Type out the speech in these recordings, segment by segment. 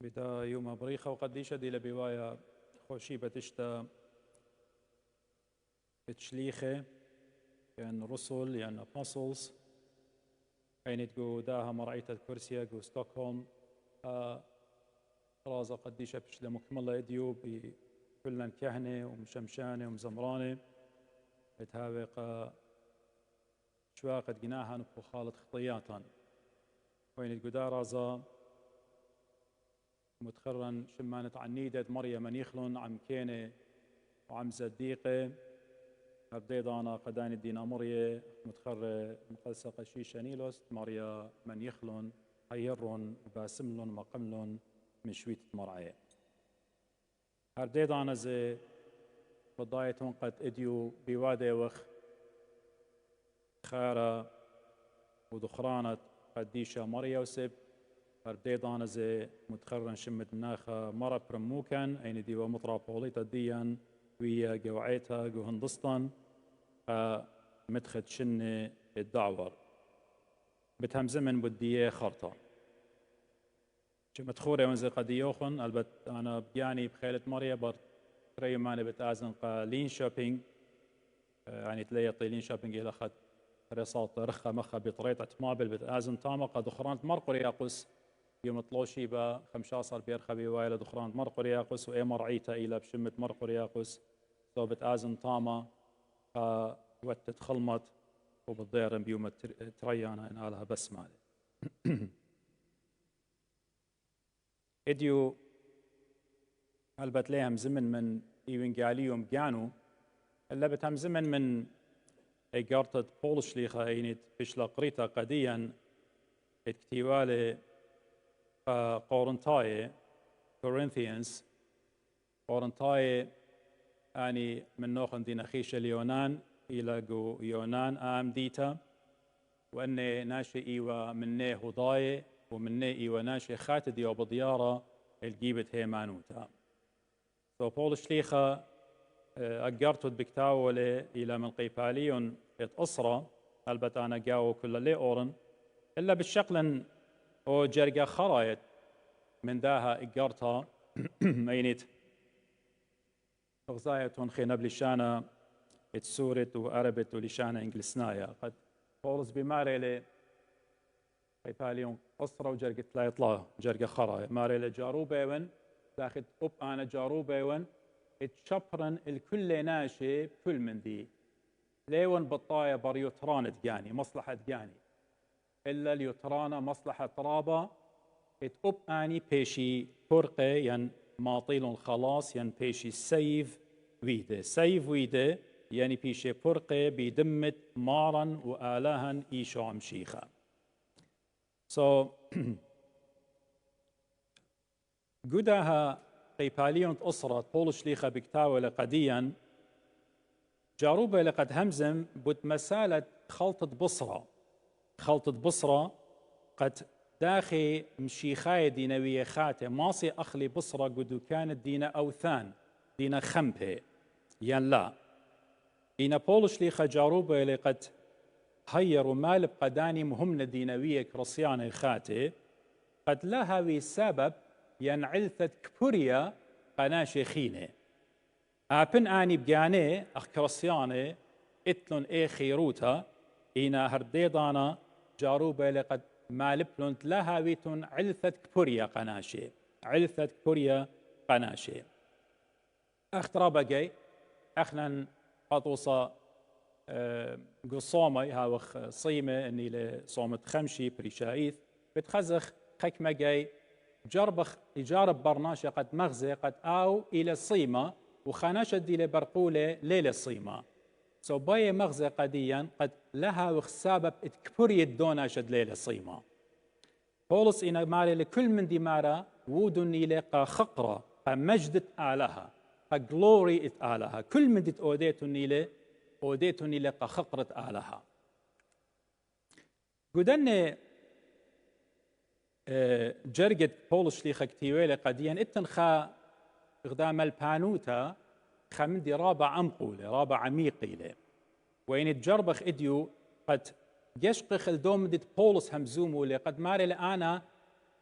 بدا يوم بريخة وقديش دي لبوايا خوشي بتشتا بتشليخة يعني رسل يعني apostles عين تقو داها مرعية الكرسية قو ستوكهولم رازا قديشة بتشلا مكملة اديو بكلن كهنة ومشمشانة ومزمرانة بتهاوق شواقة جناها نبو خالد خطياتا وين تقو دا رازا متخرن شمانة عنيدة مريم من يخلن عم كينة وعم زديقة أبديض أنا قداني الدينا مرية متخر مقلسة قشيشة نيلوست مريا من يخلن هيرون باسملن مقملن مشويت مرعية هرديض أنا زي بضايتون قد إديو بوادي وخ خارة ودخرانة قديشة مريا وسب هرديض أنا زي متخرن شمت مناخة مرة برموكن أين ديوا مطرابوليتا ديان ويا قوعيتها جو هندسطن مدخد شنة الدعور بتهم زمن بديه خرطة مدخورة ونزي قديوخن البت أنا بياني بخيلة مريا بر تريو ماني بتازن قالين شوبينج يعني تلاقي طيلين شوبينج إلى خد رصاط رخة مخة بطريقة تمابل بتازن تاما قد خرانت مرقري يقص يوم طلوشي با 15 بيرخة بوايلة دخرانت مرقري يقص وإيه مرعيتا إلى بشمة مرقري يقص صوبت آزن تاما وتت خلمت وبالضير بيوم تريانا إن آلها بس مالي إديو هلبت ليهم زمن من إيوانجاليوم جانو إلا بتهم زمن من إيجارتت بولش ليخا إينيت بشلا قريتا قديا إتكتيوالي قورنتاي كورنثيانز قورنتاي أني من نوخن دينا خيش اليونان إلى جو يونان آم ديتا وأني ناشي إيوة مني هضاي ومني إيوة ناشي خاتدي وبضيارة الجيبت هيمانوتا سو بولش ليخا أقرتد بكتاولي إلى من قيباليون أسرة هلبت أنا جاو كل لي أورن إلا بالشكل أو جرقا خرايت من داها إقرتها مينيت غزايتون خي نبلشانا اتسورت وأربت ولشانا إنجلسنايا قد بولس بماري لي قيباليون أسرة وجرقت لا يطلع جرقا خرايا ماري لي جاروبيون داخل أب أنا جاروبيون اتشبرن الكل ناشي كل من دي ليون بطايا بريوتران تجاني مصلحة تجاني إلا اليوترانا مصلحة رابا اتقب آني بيشي فرقة ين ماطيل خلاص ين بيشي سيف ويده يعني بيشي فرقة بدمت مارا وآلاها إيشو عمشيخا قدها قيباليون أسرة بولش ليخا بكتاولة قديا جاروبة لقد همزم بد مسالة خلطة بصرة قد داخي مشيخاية دينوية خاتة ماصي أخلي بصرة قدو كانت دينا أوثان دينا خمبه ين لا إنا بولش ليخا جاروبة لقد هيروا مال بقداني مهمة دينوية كرسيانة خاتة قد لها سبب ينعلثت كبوريا قناشي خينة أبن آني بجاني أخ كرسيانة إتلون إيه خيروتا إنا هرديضانا جاروبة لقد مالبلون لها ويتون علثت كبوريا قناشي أخترابا جاي أخنا قطوصا قصومي هاوخ صيمة إني لصومة خمشي بريشايث بتخزخ حكمة جاي يجارب برناشة قد مغزى قد أو إلى الصيمة وخاناشة دي لبرقولة ليلة الصيمة باي مغزى قديا قد لها وخسابب اتكبري الدونا شد ليلة الصيمة بولس إنا مالي لكل من دي مارا وودني لقى خقرة مجدت آلها جلوري ات آلها كل من دي أوديتني لقى خقرة آلها قدن جرقت بولس ليخا كتيويلة قديا اتنخا غدام البانوتا خمندي رابع عمقولة رابع عميقيلة وين تجربخ إديو قد يشقخ الدوم ديت بولس همزومو اللي قد ماري لأنا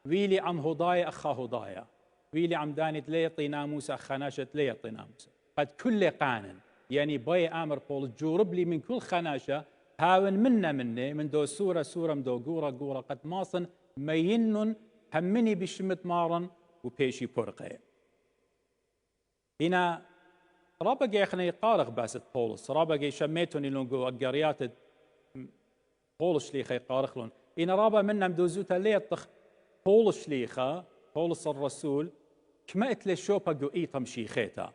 ويلي عم هضايا أخا هضايا ويلي عم دانت ليطي ناموس أخا ناشت ليطي ناموس قد كل قانن يعني باي آمر بول جورب لي من كل خناشة هاون منا مني من دو سورة من دو قورة قد ماصن مينن همني بشمت مارن وبيشي برقي هنا رابقي اخني قارغ باست بولس رابقي شميتوني لونقو اقريات بولس شليخة قارخ لون هنا رابا منا مدوزوتا ليطخ بولس شليخة بولس الرسول كما اتلي شوبا قو ايطم شيخيتا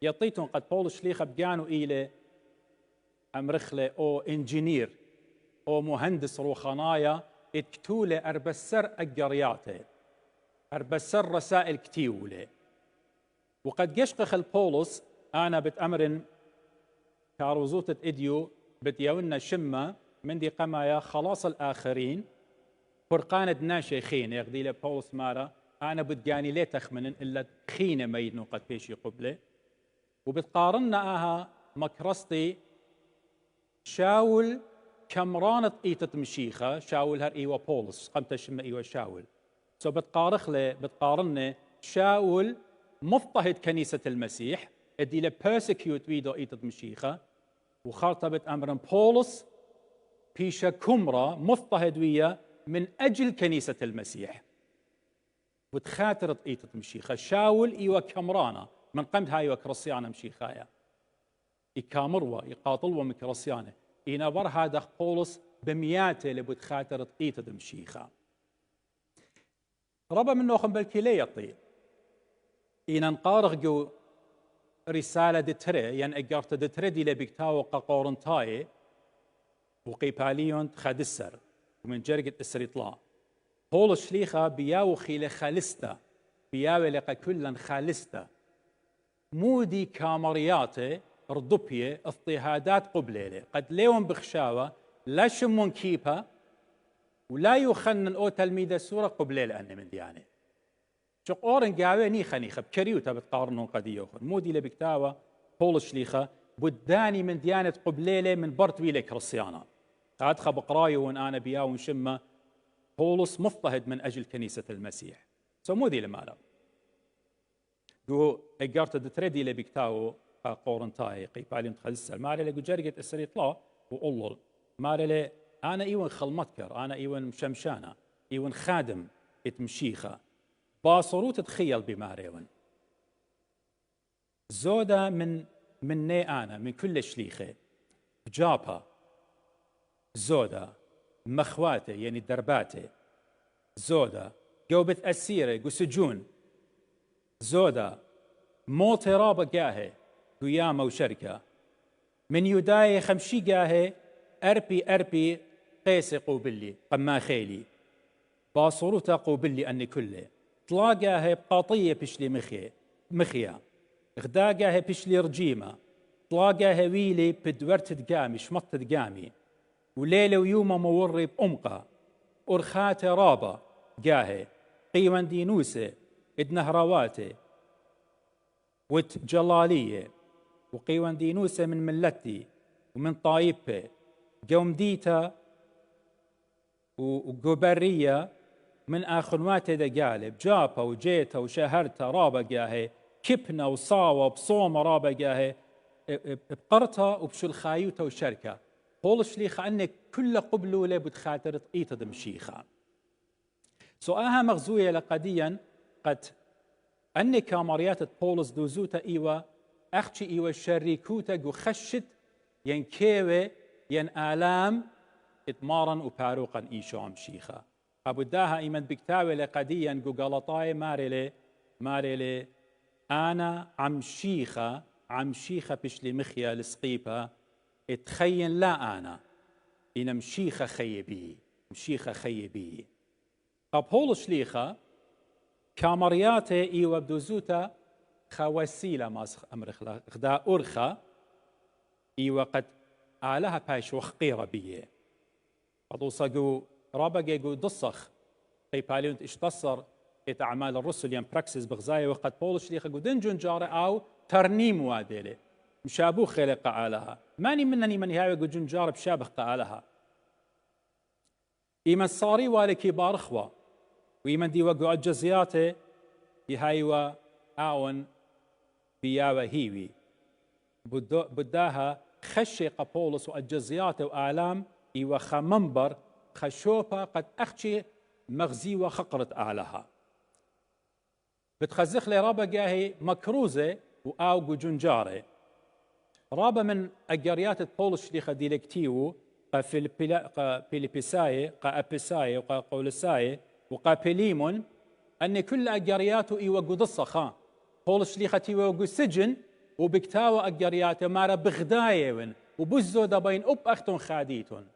يطيتون قد بولس شليخة بقانو إيلي أمرخلة أو إنجينير أو مهندس روخانايا اتكتولة أربسر أقرياته أربسر رسائل كتيولة وقد يشقخ البولس أنا بتأمرن كاروزوتة إديو بتيونا شمة من دي قمايا خلاص الآخرين فرقانة ناشيخين يغدي له بولس مارا أنا بتقاني ليه تخمنن إلا خينة ميدنو قد بيشي قبله وبتقارنا آها مكرستي شاول كمرانة إيتة مشيخة شاول هر إيوة بولس قمت شمة إيوة شاول بتقارن شاول مضطهد كنيسة المسيح ادي له بيرسكيوت فيدو إيتة مشيخة وخاطبت أمرن بولس بيشا كمرة مضطهد ويا من أجل كنيسة المسيح وتخاطرت إيتة مشيخة شاول إيوة كمرانة من قمت هاي وكرسيانة مشيخايا يكامروا يقاطلوا من كرسيانة إنا بر هذا بولس بمياته اللي بتخاطرت إيتة مشيخة ربا من نوخم بالكليطي إنا نقارغ جو رسالة دتري يعني أقارت دتري دي لبكتاو قاقورنتاي وقيباليون تخادسر ومن جرقة إسريطلا بولس شليخة بياو خيلة خالستا بياو لقى كلا خالستا مودي كامرياته ردبية اضطهادات قبليله قد ليون بخشاوة لا شمون كيبا ولا يخنن او تلميذ السورة قبليله أني من ديانه شق أورن قاوي نيخا بكريوتا بتقارنون قد يوخن مودي لبكتاوة بولس شليخة بداني من ديانة قبليله من برت ويلي كرسيانا قادخة بقرايو وان أنا بياو شمة بولس مضطهد من أجل كنيسة المسيح مودي لماذا جو اقارت دتريدي لبكتاو قورنتاي قيبالي متخلسل مالي لقو جرقت اسريطلا وقلل مالي لي انا ايون خلمتكر انا ايون مشمشانه ايون خادم اتمشيخه باصرو تتخيل بماريون زودا مني انا من كل شليخه جابها زودا مخواته يعني درباته زودا جوبت اسيره جو سجون زودا موت رابا قاهي قيامة وشركة من يداي خمشي قاهي أربي قيسي قوبلي قما خيلي باصروتا قوبلي أني كله طلاقاهي بقاطية بشلي مخيا غداقاهي بشلي رجيمة طلاقاهي ويلي بدورت دقامي شمط دقامي وليلة ويوم موري بأمقى أرخات رابا قاهي قيوان دينوسة ادنهراواتي وتجلالية وقيوان دينوسة من ملتي ومن طايبة قوم ديتا وقبرية من آخنواتي ذا قالب جابا وجيتا وشهرتا رابا قاهي كبنا وصاوة بصومة رابا قاهي بقرتا وبشو الخايوتا وشركة قول شليخة أنك كل قبلو لي بتخاطر إيتا دمشيخة سؤالها مغزوية لقديا قد أني كامريات بولس دوزوتا إيوة أختي إيوة شريكوتا جو خشت ين كيوة ين آلام اتمارن وباروقا إيشو عم شيخة أبو داها إيمن بكتاوة لقديا جو غلطاي ماريلي أنا عم شيخة بشلي مخيا لسقيبة اتخين لا أنا إنا مشيخة خيبي طب بولس شليخة كامرياته إيوة بدوزوتا خواسيلة ماسخ أمرخلا غدا أرخا إيوة قد آلها باش وخقيرة بيه قدوصا جو رابقا جو دصخ قيباليون اشتصر إت أعمال الرسل يم براكسيس بغزاية وقد بولس شليخة جو دنجون جارة أو ترنيم واديلي مشابو خلق آلها ماني منني من هاي جو جنجار بشابه قالها إيما الصاري والكي بارخوة ويمن دي وقو الجزياتي يهايوا آون بياوا هيوي بداها خشي قبولس والجزياتي وآلام إيوا خمنبر خشوبة قد أخشي مغزي وخقرت أعلها بتخزخ لي رابا جاهي مكروزة وآوغو جنجاري رابا من أجريات بولس شليخة ديلكتيو قا فيليبيساي قا أبيساي وقا قولساي وقا بيليمون أن كل أجرياته إيوا قدصة خان بولس شليخة إيوا سجن وبكتاوى أجرياته مارا بغدايون وبزو دبين أب أختون خاديتون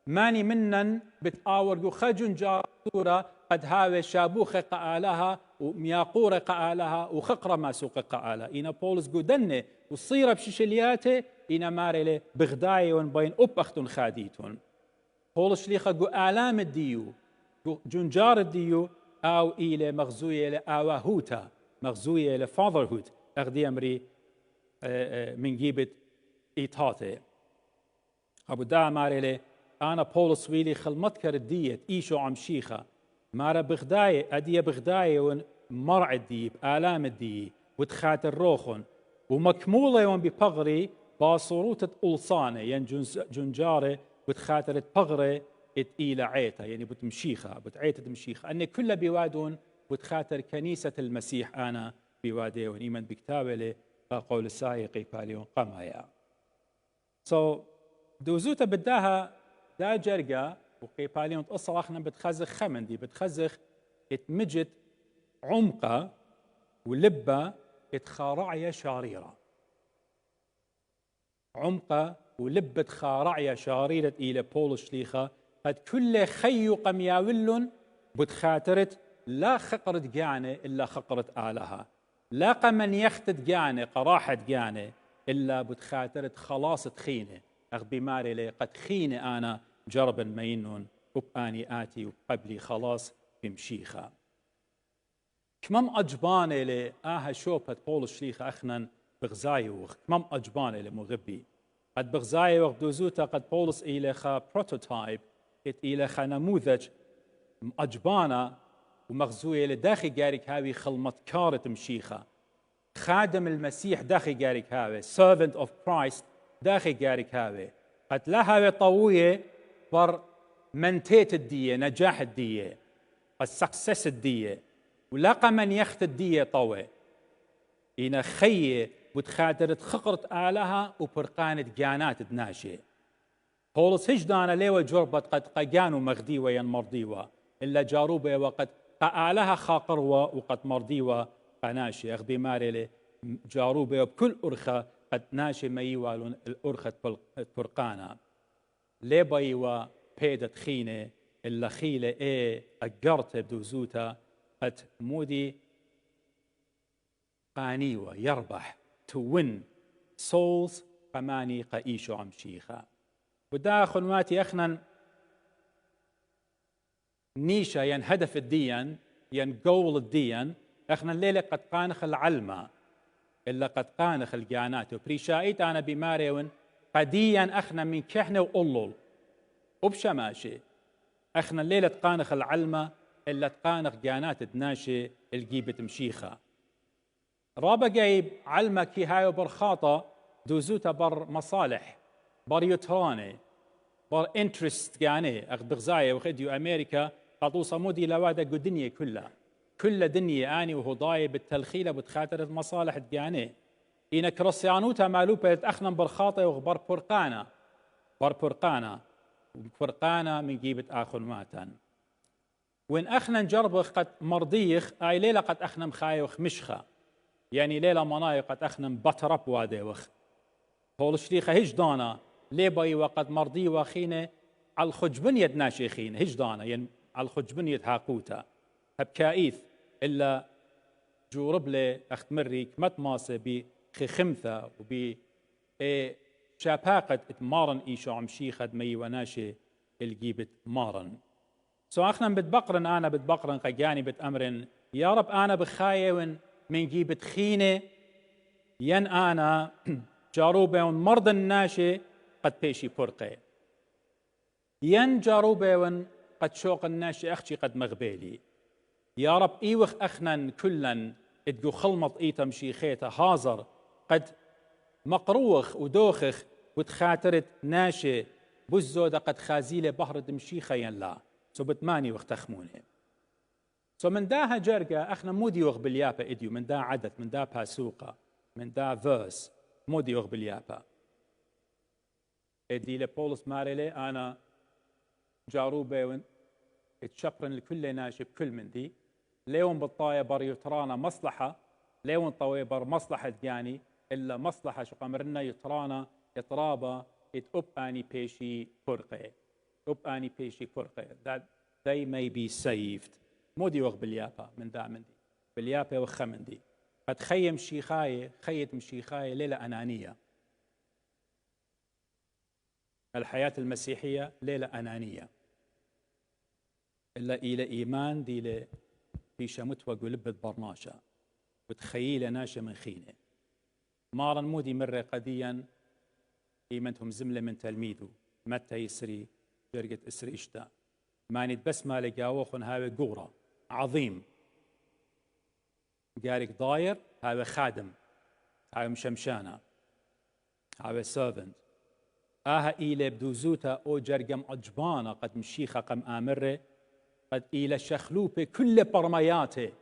ماني منن بتآور خجن جارورة قد هاوي شابوخ قآلها ومياقور قآلها وخقرة ما سوق قآلها إنا بولس قدنه وصيرة بششلياته إنا ماري بغدايون بين أب أختون خاديتون بولس شليخة قو آلام الديو جنجار الديو أو إلى مغزوية لآواهوتا مغزوية لفاذرهود أغدي أمري من جيبة إيطاته أبو دا ماري أنا بولس ويلي خلمتكر الدية إيشو عم شيخة مارا بغداية أدية بغداية مرع الديب آلام الدية وتخاتر روخن ومكمولة يوم ببغري باصروت ألصانة يعني جنجارة وتخاترت بغري إلى عيتا يعني بتمشيخة بتعيتة تمشيخة أن كل بيوادون وتخاتر كنيسة المسيح أنا بيواديون إيمان بكتابة قول السايقي باليون قمايا دوزوتا بداها دا جرقة وقيباليون تقصر اخنا بتخزخ خمندي بتخزخ اتمجت عمقة ولبة اتخارعية شاريرة عمقة ولبة خارعية شاريرة إلى بولس شليخة قد كل خيو قمياولن بتخاترت لا خقرت جانة إلا خقرت آلها لا قمن يختت جانة قراحة جانة إلا بتخاترت خلاص خينة أغبي ماري لي قد خينة أنا جربا مينون وبآني آتي وقبلي خلاص بمشيخة كمام أجباني لي شوبة بولس شليخة أخنا بغزايوخ كمام أجباني لي مغبي قد بغزايوخ دوزوتا قد بولس إليخا بروتوتايب إليخا نموذج أجبانا ومغزوية لداخي جارك هاوي خلمت كارة مشيخة خادم المسيح داخي جارك هاوي servant of Christ داخي جارك هاوي قد لا هاوي طوية بر منتيت الدية نجاح الدية قد سكسس الدية ولاقى من يخت الدية طوي إنا خية وتخاترت خقرت آلها وبرقانت جانات دناشي بولس هجدانا ليوة جربت قد قجانوا مغديوة ينمرضيوة إلا جاروبة وقد قآلها خاقروة وقد مرضيوة قناشي أخبي ماري جاروبة بكل أرخة قد ناشي ميوالون الأرخة فرقانا ليبايوا بيدت خينة إلا خيلة أجرت بدوزوتا قد مودي قانيوة يربح to win souls قماني قايشو عم شيخة وداخل ماتي أخنا نيشا ين هدف الدين ين قول الدين أخنا الليلة قد قانخ العلمة إلا قد قانخ الجانات وبريشايت أنا بماريون قديا أخنا من كحنة وقلل وبشماشي أخنا الليلة تقانخ العلمة إلا تقانخ جانات دناشي الجيبة مشيخة رابا جايب علمة كي هاي برخاطة دوزوتا بر مصالح بر يوتراني بر انترست جاني أخذ بغزاية وخديو أمريكا قطوصة مودي لوادا قو دنيا كلها كل دنيا آني وهو ضايب بالتلخيلة بتخاتر مصالح جاني إن كرسيانوتا مالوبة أخنا برخاطة وغبر برقانة بر برقانة من جيبة آخر ماتن وإن أخنا نجربخ قد مرضيخ آي ليلة قد أخنا مخايوخ مشخة يعني ليلة منايق قد أخنا مبطرب واديوخ هول شليخة هجدانا ليباي وقد مرضي وخينة على الخجبنية ناشي خينة هجدانا يعني على الخجبنية هاقوتا هبكايث إلا جورب لي أخت مريك متماسة بخمثة وب شاباقة اتمارن إيشو عم شيخد مي وناشي الجيبت مارن أخنا بتبقرن أنا بتبقرن قجاني بتأمرن يا رب أنا بخايون من جيبت خينة ين أنا جاروبة مرض الناشي قد بيشي برقي ين جاروبة قد شوق الناشي أختي قد مغبيلي يا رب إيوخ أخنا كلا ادقو خلمط إيتا مشيخيتا هازر قد مقروخ ودوخخ وتخاترت ناشي بزودة قد خازيلة بحر دمشيخة لا سو بتماني وختخمونه سو من داها جرقة أخنا مودي وغ باليابا إديو من دا عدد من دا باسوقة من دا فيرس مودي وغ باليابا إدي لبولس ماريلي أنا جاروبة وين اتشبرن لكل ناشب كل من دي ليون بالطاية بر يترانا مصلحة ليون طوي بر مصلحة يعني إلا مصلحة شو قمرنا يترانا إطرابة اب اني بيشي فرقة اب اني بيشي فرقة that they may be saved مودي وغ باليابا من دا من دي باليابا وخ من دي قد خيم شيخاية خيت مشيخاية ليلة أنانية الحياة المسيحية ليلة أنانية إلا إلى إيمان دي في شمت وقلبت برناشة وتخيل ناشة من خينة مارا مودي مرة قديا إيمانتهم زملة من تلميذه متى يسري جرقة إسري إشتا ماني بس ما لقاوخن هاوي قورة عظيم قارك ضاير هاوي خادم هاوي مشمشانة هاوي سيرفنت إيلي بدوزوتا أو جرقم عجبانة قد مشيخة قم آمره قد إلى شخلوبة كل برمياته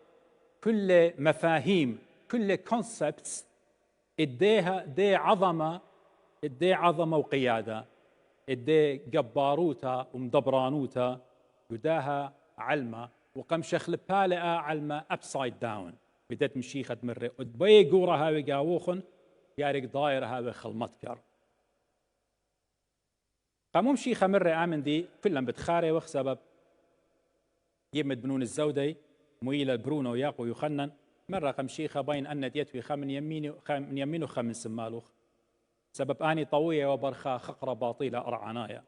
كل مفاهيم كل كونسبتس اديها دي عظمة وقيادة ادي جباروتا ومدبرانوتا قداها علمة وقم شخلبالة علمة أبسايد داون بدت مشيخة مرة ودبي قورة هاوي قاووخن يارك ضاير هاوي خلمتكر قاموا مشيخة مرة آمن دي كلهم بتخاري وخ سبب يمد بنون الزودي مويلة برونو ياقو يخنن مرة قمشيخة بين أن يتوي من يمينه من سمالوخ سبب آني طوية وبرخا خقرة باطيلة أرعنايا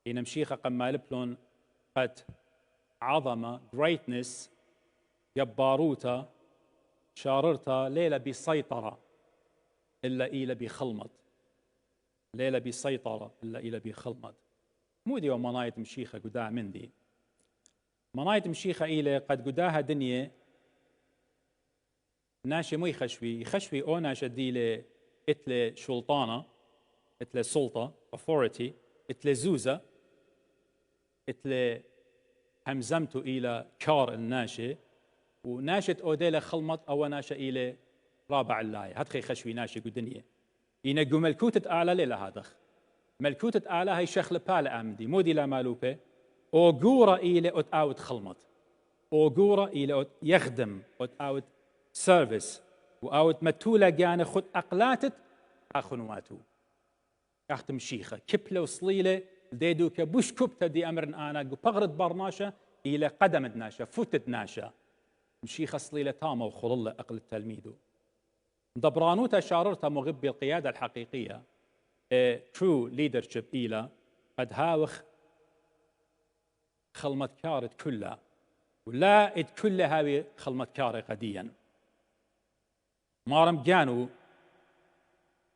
إن مشيخة قم لبلون قد عظمة greatness جباروتا شاررتا ليلة بسيطرة إلا إلى بخلمت ليلة بسيطرة إلا إلى بخلمت مودي ومنايت مشيخة قداع مندي منايت مشيخة إلى قد قداها دنيا ناشي مو يخشوي أو ناشا ديلة إتلي شلطانة إتلي سلطة authority إتلي زوزة إتلي همزمتو إلى كار الناشي وناشت أوديلة خلمت أو ناشا إلى رابع اللاي هتخي خشوي ناشي قدنيا ينقو ملكوتة أعلى ليلة هادخ ملكوتة أعلى هاي شخل بالة أمدي مودي لا مالوبة أو قورة إلى أوت أوت خلمت أو قورة إلى أوت يخدم أوت أوت سيرفيس وأوت متولة جانا خد أقلاتت أخنواتو أختم شيخة كبلة وصليلة ديدو كبوش كبتة دي أمر أنا بغرد برناشة إلى قدم ناشة فتت ناشة مشيخة صليلة تامة وخلالة أقل التلميذو دبرانوتا شاررتا مغبي القيادة الحقيقية true leadership إلى قد هاوخ خلمت كارت كلها ولا إد كلها هاوي خلمت كاري قديا مارم جانو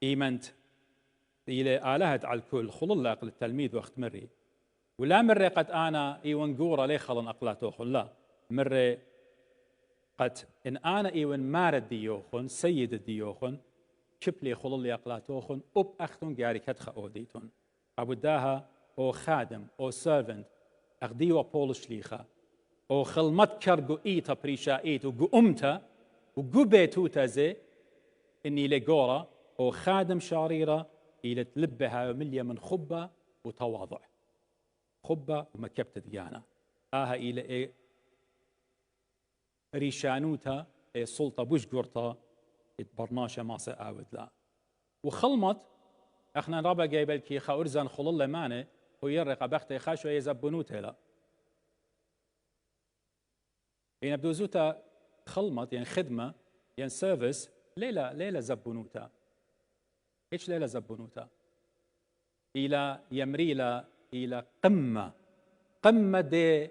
إيمنت إلى آلهت على الكل خلال أقل التلميذ وقت مري ولا مرة قد أنا إيوان قورة لي خلن أقلاتوخن لا مرة قد إن أنا إيوان مارد ديوخن سيد ديوخن كبلي خلال لي أقلاتوخن أب أختن قاري كدخ أوديتون أبو داها أو خادم أو سيرفنت أخديوا بولش ليخا أو خلمت كرقو إيتا بريشا إيت وقو أمتا وقو بيتوتا زي إني لقورة أو خادم شاريرة إلى تلبها مليا من خبة وتواضع خبة ومكبتة ديانا إلى إيه ريشانوتا إيه سلطة بوش قرطة برناشة ما سأعود لا وخلمت احنا رابا جايبل كي خاورزان خلال لمانه هو يرقى بختي خاشو يزبنوته لا يعني بدوزوتا خلمت يعني خدمة يعني سيرفيس ليلة زبنوتا إيش ليلة زبنوتا إلى يمريلا إلى قمة دي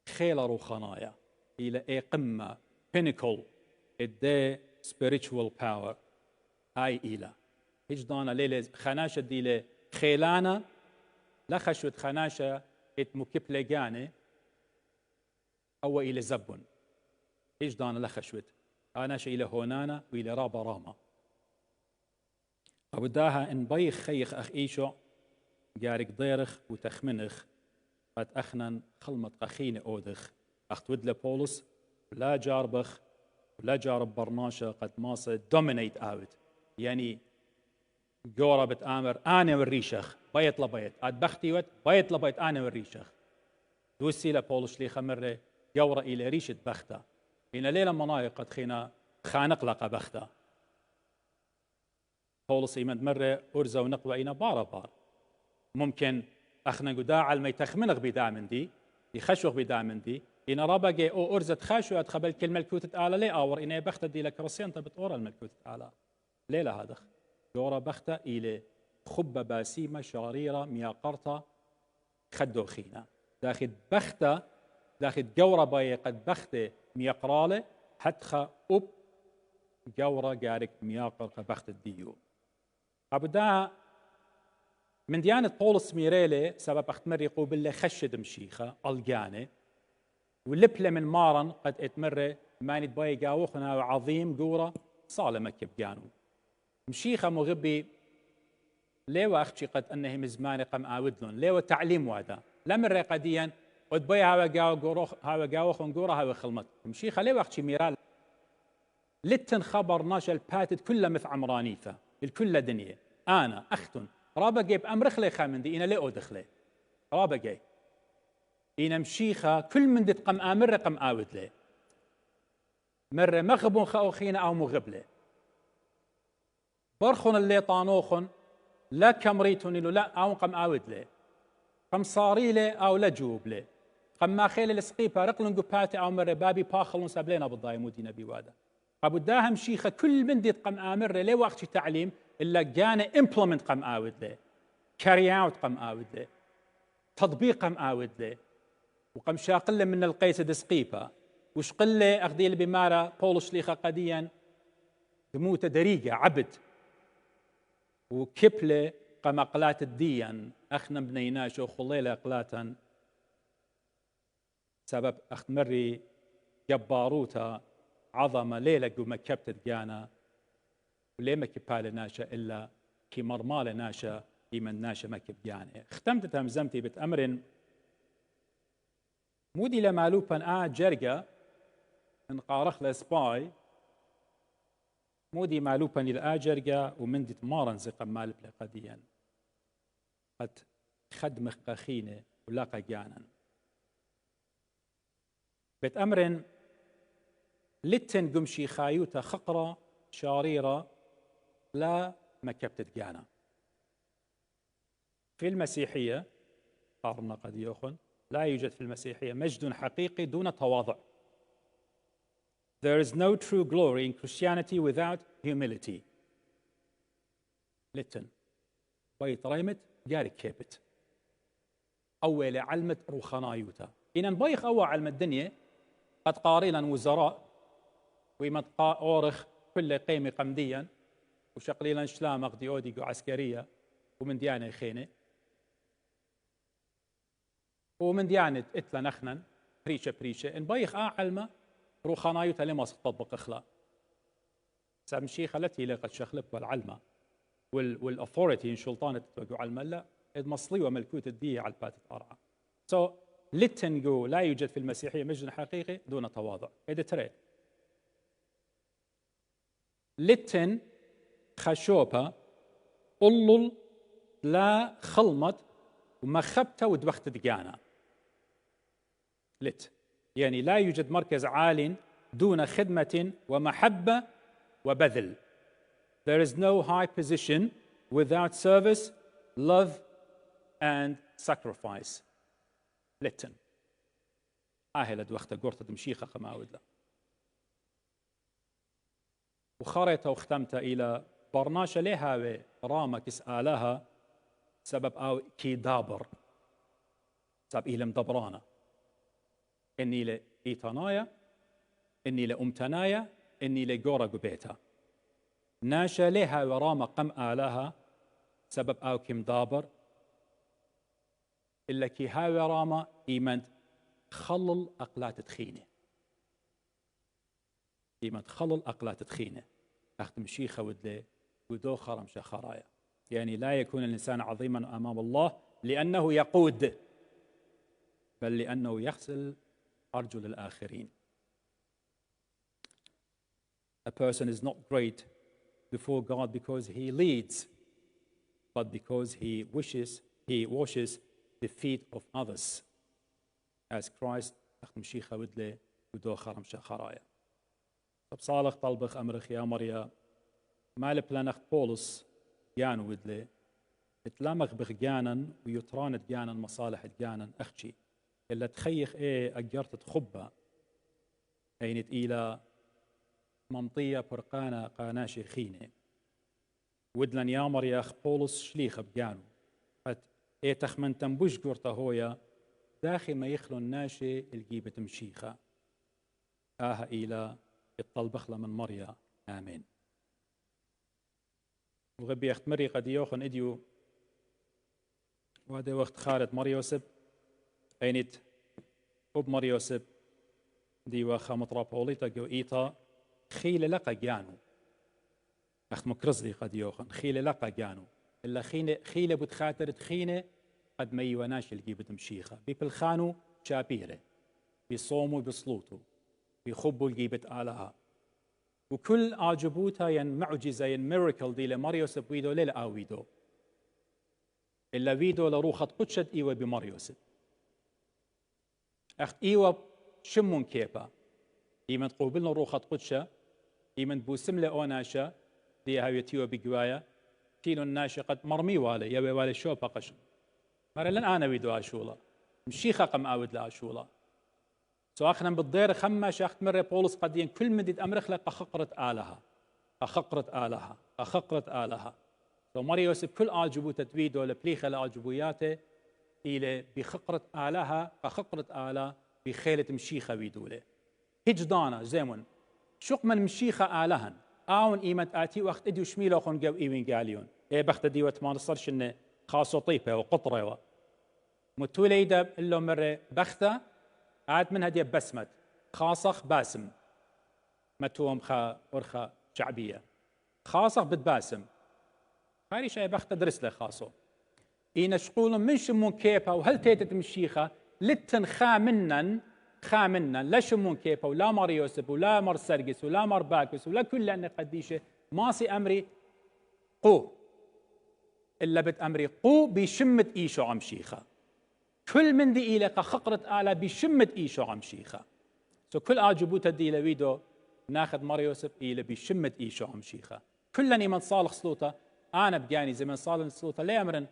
خيلة روخانايا إلى إيه قمة pinnacle دي spiritual power هاي إلى إيش دانا ليلة خناشة دي خيلانا لا خشوت خناشة إت مكبلجانة أو إلى زبون إيش دانا لخشوت أنا شي إلى هونانا وإلى رابا راما أبداها إن بيخ خيخ أخ إيشو جارك ضيرخ وتخمنخ قد أخنن خلمت أخيني أودخ أختود لبولس لا جاربخ ولا جارب برناشة قد ماسة دومينيت آوت يعني جورا بتآمر أنا والريشخ بيت لبيت أد بختي وت بيت لبيت أنا والريشخ دوسي لبولس لي خمرة جورا إلى ريشة بخته إن ليلة منايق قد خينا خانق لقى بخته بولس إيمند مرة أرزا ونقوى إينا بار ممكن أخنا قداع على ما يتخمنغ بدامن دي يخشوغ بدامن دي إن رابقي أو أرزة خاشو أدخبل كل ملكوتة آلة لي أور إنا بختة دي لك رسيان تبطورة الملكوتة آلة ليلة هذا جورا بختة إلى خبة باسيمة شريرة مياقرطة خدو خينا داخل بختة داخل جورا باي قد بختة مياقرالة حتخا أب جورا جارك مياقر بختة ديو أبدا من ديانة بولس ميريلي سبب أختمري قوبلة خشد مشيخة ألقانة واللبلة من مارن قد اتمري ماني باي قاوخنا عظيم قورة صالة مكب جانو مشيخة مغبي ليوا أختي قد أنه مزماني قم آودلون ليوا تعليم وادا لمن قديا قد باي هاوا قاوخن قورة هاوا خلمت مشيخة ليوا أختي ميرال لتن خبر ناشل باتت كل مث عمرانيثة الكل دنيا أنا أختن رابقي بأمرخلي خامندي إنا لي أدخلي رابقي إنا مشيخة كل من دت قم آمر قم آود لي مرة مغبون خاوخينا أو مغبلي برخون اللي طانوخن لا كمريتوني له لا أو قم آود لي قم صاري لي أو لا جوب لي قم ما خيل السقيبة رقلن قباتي أو مرة بابي باخلون سابلين بالضاي مودي نبي وادا أبو داها مشيخة كل من دت قم آمر لي وقت تعليم إلا جانا implement قم آود له carry out قم آود له تطبيق قم آود له وقم شاقل من القيس دسقيبة وش قلة أخذي البمارة بولش ليخا قديا دموت دريقة عبد وكبلة قم أقلات الديان أخنا بنيناش وخليلة أقلاتا سبب أختمري جباروتا عظمة ليلة قم كبتت جانا وليه ما كبالة ناشا إلا كي مرمالة ناشا إيمن ناشا ما كبيانة اختمت تمزمتي بتأمر مودي لمالوبا جرقة ان قارخ لسباي مودي مالوبا جرقة ومندي تمارن زي قمال بلا قديا قد خدمخ قخينة ولاقى جانا بتأمر لتن قمشي خايوتا خقرة شاريرة لا مكبتت جانا في المسيحية قارنا قد يوخن لا يوجد في المسيحية مجد حقيقي دون تواضع. There is no true glory in Christianity without humility. لتن بيت ريمت جارك كيبت أول علمت روخنايوتا إن بيخ أول علم الدنيا قد قاريلا وزراء ويمتقى أورخ كل قيمة قمديا وشقليلا شلام أقدي أوديقو عسكرية ومن ديانة خينة ومن ديانة إتلا نخنا بريشة إن بايخ علمة روخانايوتا لما تطبق إخلاء سامشي خلتي لقد شخلب والعلمة والأثوريتي إن شلطانة تتوقع علمة لا إذ مصلي وملكوت الدية على الباتت أرعى لتنقو لا يوجد في المسيحية مجد حقيقي دون تواضع إذا تريد لتن خشوبة قلل لا خلمت ومخبته ودبخت دقانا لت يعني لا يوجد مركز عال دون خدمة ومحبة وبذل. There is no high position without service, love and sacrifice. لتن آهلة دوخت قرطة مشيخة خماود له وخريطة واختمت إلى برناشة لها رامة كسآلها سبب أو كي دابر سبب إلى مدبرانة إني لإيتانايا إني لأمتنايا إني لقورة قبيتا ناشا لها ورامة قم آلها سبب أو كي مدابر إلا كي هاوي رامة إيمانت خلل أقلات تخينة إيمة تخلل أقلات تخينة أختم شيخة ودلي ودو خرم شخرايا يعني لا يكون الإنسان عظيما أمام الله لأنه يقود بل لأنه يغسل أرجل الآخرين. A person is not great before God because he leads, but because he washes the feet of others. As Christ أختم شيخة ودلي ودو خرم شخرايا. طب صالح طلبخ أمرخ يا مريا مال بلانخ بولس جانو ودلي اتلامخ بخ جانا ويترانت جانا مصالح جانا أختي إلا تخيخ إيه أجرت تخبة أينت إلى منطية برقانة قاناشي خينة ودلن يا مريا بولس شليخ بجانو قد إيه تخمن تنبوش قرطة هويا داخل ما يخلو الناشي الجيبة مشيخة إلى الطلبخلة من مريا آمين. وغبي أخت مري قد يوخن إديو وهذا وقت خالد مريوسب أينت أب مريوسب دي وخا مطرابوليتا جو إيتا خيل لقى جانو أخت مكرزلي قد يوخن خيل لقى جانو إلا خيل بتخاتر تخينة قد ما يوناش الجيب تمشيخة بيبلخانو شابيره بيصوموا بصلوتو بيخبوا الجيبة آلها وكل عاجبوتها ين معجزة ين ميركل دي لمريوسب ويدو للا ويدو إلا فيدو لروخة قدشت إيوة بمريوسب أخت إيوة شمون كيبا إيمن تقوبلنا روخة قدشة إيمن بوسملة أوناشة دي هاويتيوة بقوايا كيلو الناشي قد مرمي والي يوي والي شوبا قشم مرة لن أنا ويدو آشولا مشيخة قم آود لآشولا سو أخنا بالضير خما شاخت مرة بولس قدين كل مدد أمرخ لك أخقرت آلها سو مريوسب كل آجبو تدويدو لبليخة لآجبوياته إلى بخقرة آلها أخقرت آلها بخيلة مشيخة ويدوله هجدانا زيمون شق من مشيخة آلهن آون إيمت آتي وقت إديو شميلو خون جو إيوين قاليون إيه بخت ديوة ما نصرش إنه خاصو طيبة وقطرة متوليدة إلو مرة بختة عاد منها دي بسمت خاصخ باسم متوم خا ورخة شعبية خاصخ بتباسم هاي شيء بختة درس له خاصو إينا شقولن من شمون كيبها وهل تيتت مشيخة لتن خامنن لا شمون كيبها ولا مار يوسف ولا مار سرقس ولا مار باكس ولا كل أن قديشة ماسي أمري قو إلا بت أمري قو بشمت إيشو عم شيخة كل من دي إلى خقرت آلة بشمت إيشو عم شيخة سو كل آجبوتا دي لويدو ناخذ مار يوسف إلى بشمت إيشو عم شيخة كلني من صالح صلوته أنا بجاني زي من صالح صلوته لا أمرن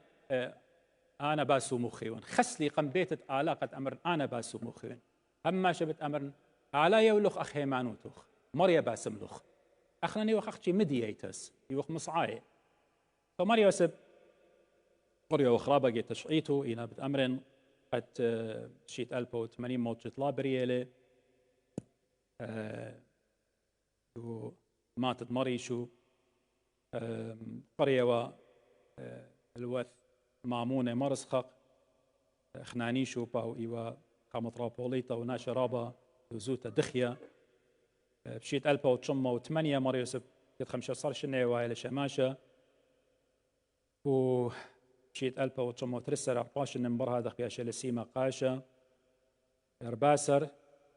أنا باسو مخيون خسلي قم بيتت آلاقة أمر أنا باسو مخيون أما شبت أمر على يولخ أخ هيمانوتوخ مريا باسم لخ أخنني وخ أختي مدييتس يوخ مصعاي فمريا وسب مريا وخرابة جيت تشعيتو إلى بت أمر قد شيت 1080 موت لا بريالي ماتت مريشو قرية و الوث مامونة مرسخق خنانيشو باو إيوا كامطرابوليتا وناشرابا وزوتا دخيا بشيت 1908 مريوسب كت 15 شنة وايلة شماشة وبشيت 1903 14 نمبر هذا بياشل سيما قاشة رباسر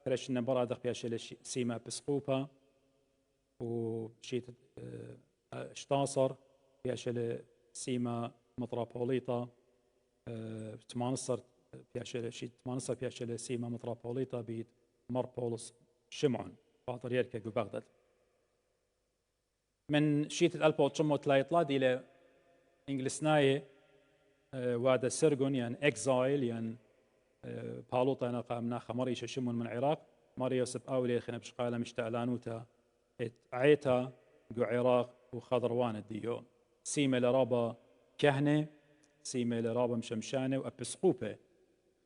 3 نمبر هذا بياشل سيما بسقوبا وبشيت اشتاصر بياشل سيما مطرابوليتا تمانصر بياشل شيت تمانصر بياشل سيما مطرابوليتا بيت مر بولس شمعون باطر يركا بغداد من شيت 1903 إلى إنجلسناي واد سرغون يعني إكزايل يعني بالوطا أنا قامنا خمريش شمون من العراق مريوسب أولي خنا بشقالة مشتعلانوتا عيتا جو عراق وخضروان الديو سيما لرابا كهنة سيما لرابا مشمشانة وأبسقوبة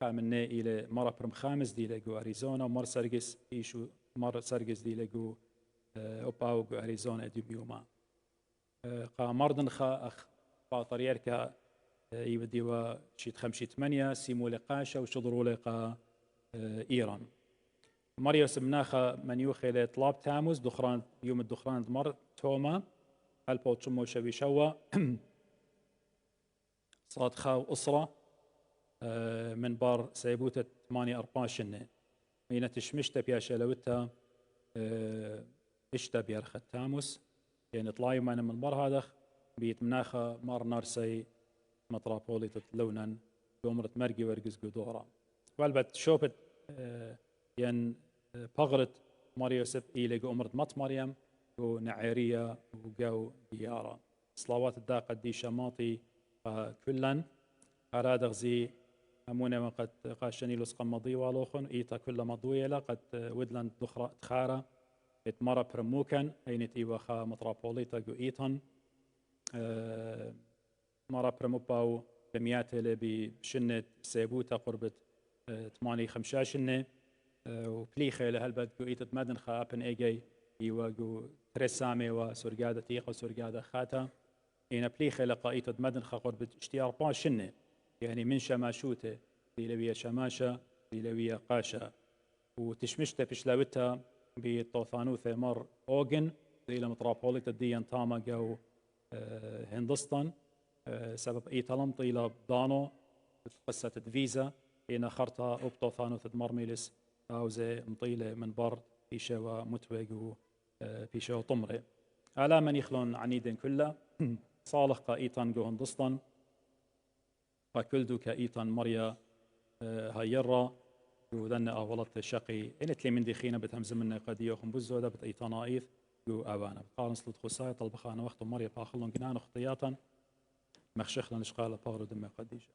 قامنا إلى مرة برم خامس دي لجو أريزونا ومر سرقس إيشو مر سرقس دي لجو أوباو جو أريزونا دي بيوما قامردن خا أخ باطر يركا يبديوا شيت 5 8 سيمو لقاشة وشضروا لقا إيران مريوس بناخا من يوخي طلاب تاموز دخران يوم الدخران مر توما هلبو تشمو شبي شوا صاد خاو أسرة من بار سيبوتة 8 شنة مينة تشمشتا بياشا لوتا اشتا بيرخ تاموس يعني طلاي معنا من بار هذا بيت مناخا مار نارسي مطرابولي تتلونا بأمرت مرقي ورقز قدورا والبت شوبت ين بغرت ماريوسف إلى أمرت مط مريم ونعيرية وقو ديارة صلوات الداقة دي شماطي كلن أراد غزي أمونا وقد قاشني لسقا مضي والوخن إيتا كل مضوية قد ودلن دخرة تخارة اتمرا برموكن أين تيوخا مطرابوليتا قو إيتان مرا برموباو بميات اللي بشنة سيبوتا قربت 8 شنة وبليخة لهالبد قو إيتت مدن خابن إيجي يواجو ترسامي وسرقادة تيقة وسرقادة خاتا إن بليخة لقائيتت مدن قربت اشتي 4 شنة يعني من شماشوته ليلوية شماشة ليلوية قاشة وتشمشته بشلاوتها بطوثانوثة مر أوغن إلى مطرابوليتا ديان تاما جو هندستان سبب إيطالم طيلة دانو قصة فيزا هنا خرطة أبطوثانوثة مرميلس أوزي مطيلة من بر بيشا ومتوج بيشا وطمرة على من يخلون عنيدين كله صالح قائطان جو هندستان فكلدو كايطان مريا هايرا ودن أولت الشقي إن تلي من دخينا بتهمز منا قديو خنبزو ده بتأيطان آيث جو أبانا قارن سلط خصاية طلبخانا وقت مريا باخلون جنان اختياطا مخشخ لنشقال باغرو دم قديشة